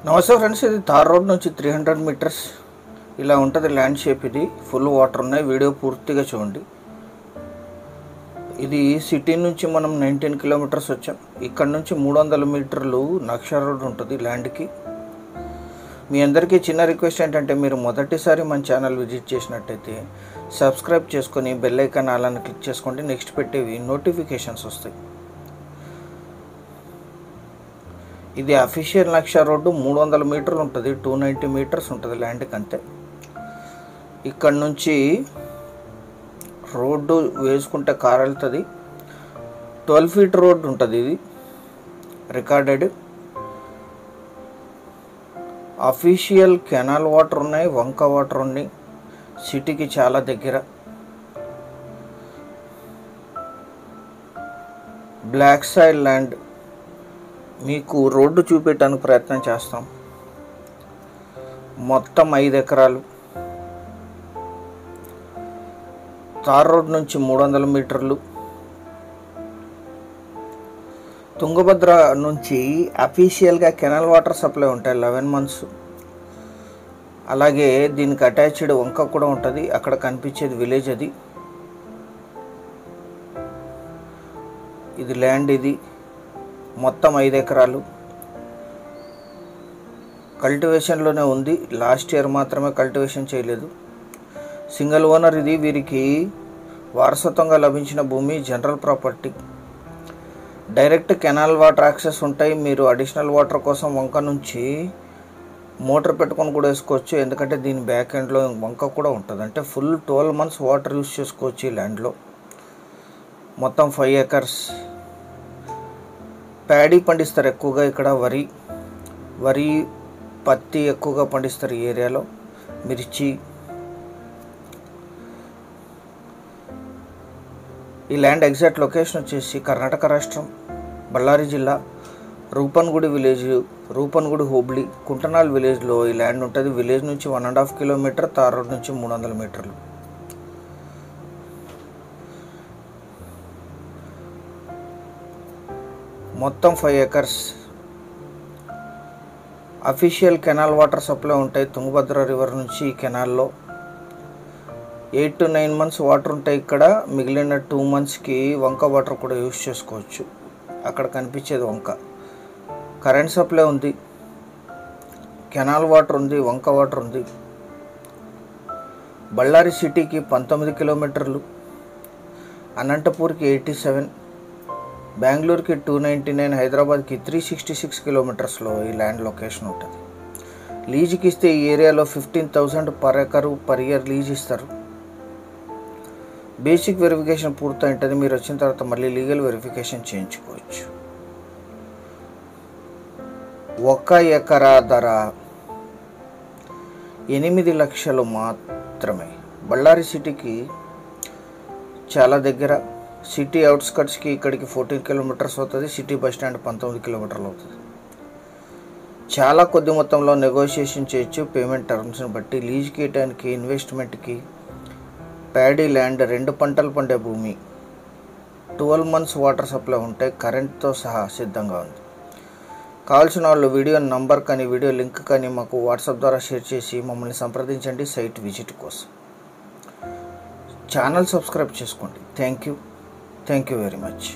నమస్తే ఫ్రెండ్స్, ఇది tar road నుంచి 300 మీటర్స్ ఇలా ఉంటుంది ల్యాండ్ షేప్. ఇది ఫుల్ వాటర్ ఉన్నాయి. వీడియో పూర్తిగా చూడండి. ఇది సిటీ నుంచి మనం 19 కిలోమీటర్స్ వచ్చాం. ఇక్కడ నుంచి 300 మీటర్లు నక్ష రోడ్ ఉంటుంది ల్యాండ్కి. మీ అందరికీ చిన్న రిక్వెస్ట్ ఏంటంటే, మీరు మొదటిసారి మన ఛానల్ విజిట్ చేసినట్టయితే సబ్స్క్రైబ్ చేసుకొని బెల్ ఐకాన్ అలానే క్లిక్ చేసుకోండి. నెక్స్ట్ పెట్టేవి నోటిఫికేషన్స్ వస్తాయి. ఇది అఫీషియల్ నక్ష రోడ్డు 300 మీటర్లు ఉంటుంది. 290 మీటర్స్ ఉంటుంది ల్యాండ్కి అంతే. ఇక్కడ నుంచి రోడ్డు వేసుకుంటే కార్ వెళ్తుంది. 12 ఫీట్ రోడ్డు ఉంటుంది. ఇది రికార్డెడ్. అఫీషియల్ కెనాల్ వాటర్ ఉన్నాయి, వంక వాటర్ ఉన్నాయి. సిటీకి చాలా దగ్గర. Black soil land. మీకు రోడ్డు చూపెట్టడానికి ప్రయత్నం చేస్తాం. మొత్తం 5 ఎకరాలు. తార్ రోడ్ నుంచి 300 మీటర్లు. తుంగభద్ర నుంచి అఫీషియల్గా కెనాల్ వాటర్ సప్లై ఉంటాయి 11 మంత్స్. అలాగే దీనికి అటాచ్డ్ వంక కూడా ఉంటుంది. అక్కడ కనిపించేది విలేజ్. అది ఇది ల్యాండ్. ఇది మొత్తం 5 ఎకరాలు. కల్టివేషన్లోనే ఉంది. లాస్ట్ ఇయర్ మాత్రమే కల్టివేషన్ చేయలేదు. సింగిల్ ఓనర్ ఇది. వీరికి వారసత్వంగా లభించిన భూమి, general property. Direct canal water access ఉంటాయి. మీరు అడిషనల్ వాటర్ కోసం వంక నుంచి మోటార్ పెట్టుకొని కూడా వేసుకోవచ్చు. ఎందుకంటే దీని బ్యాక్ ఎండ్లో వంక కూడా ఉంటుంది. అంటే ఫుల్ 12 మంత్స్ వాటర్ యూస్ చేసుకోవచ్చు ఈ ల్యాండ్లో. మొత్తం 5 ఎకర్స్. ప్యాడీ పండిస్తారు ఎక్కువగా ఇక్కడ. వరి పత్తి ఎక్కువగా పండిస్తారు ఈ ఏరియాలో. మిర్చి. ఈ ల్యాండ్ ఎగ్జాక్ట్ లొకేషన్ వచ్చేసి కర్ణాటక రాష్ట్రం, బళ్ళారి జిల్లా, రూపన్గుడి విలేజ్, రూపన్గుడి హోబ్లీ, కుంటనాల్ విలేజ్లో ఈ ల్యాండ్ ఉంటుంది. విలేజ్ నుంచి 1.5 కిలోమీటర్, తార్ రోడ్ నుంచి 300 మీటర్లు. మొత్తం 5 acres. Official canal water supply ఉంటాయి తుంగభద్ర రివర్ నుంచి. ఈ కెనాల్లో 8 to 9 మంత్స్ వాటర్ ఉంటాయి ఇక్కడ. మిగిలిన 2 మంత్స్కి వంక వాటర్ కూడా యూస్ చేసుకోవచ్చు. అక్కడ కనిపించేది వంక. కరెంట్ సప్లై ఉంది, కెనాల్ వాటర్ ఉంది, వంక వాటర్ ఉంది. బళ్ళారి సిటీకి 19 కిలోమీటర్లు, అనంతపూర్కి 87, బెంగళూరుకి 299, హైదరాబాద్కి 366 కిలోమీటర్స్లో ఈ ల్యాండ్ లొకేషన్ ఉంటుంది. లీజుకి ఇస్తే ఈ ఏరియాలో 15,000 per acre per year lease ఇస్తారు. బేసిక్ వెరిఫికేషన్ పూర్తి ఉంటుంది. మీరు వచ్చిన తర్వాత మళ్ళీ లీగల్ వెరిఫికేషన్ చేయించుకోవచ్చు. 1 ఎకరా ధర 8 లక్షలు మాత్రమే. బళ్ళారి సిటీకి చాలా దగ్గర. సిటీ అవుట్స్కట్స్కి ఇక్కడికి 14 కిలోమీటర్స్ అవుతుంది. సిటీ బస్ స్టాండ్ 19 కిలోమీటర్లు అవుతుంది. చాలా కొద్ది మొత్తంలో నెగోషియేషన్ చేయొచ్చు పేమెంట్ టర్మ్స్ని బట్టి. లీజ్కి ఇవ్వడానికి, ఇన్వెస్ట్మెంట్కి. ప్యాడీ ల్యాండ్, 2 పంటలు పండే భూమి. 12 మంత్స్ వాటర్ సప్లై ఉంటాయి. కరెంట్తో సహా సిద్ధంగా ఉంది. కావాల్సిన వాళ్ళు వీడియో నంబర్ కానీ వీడియో లింక్ కానీ మాకు వాట్సాప్ ద్వారా షేర్ చేసి మమ్మల్ని సంప్రదించండి సైట్ విజిట్ కోసం. ఛానల్ సబ్స్క్రైబ్ చేసుకోండి. Thank you very much.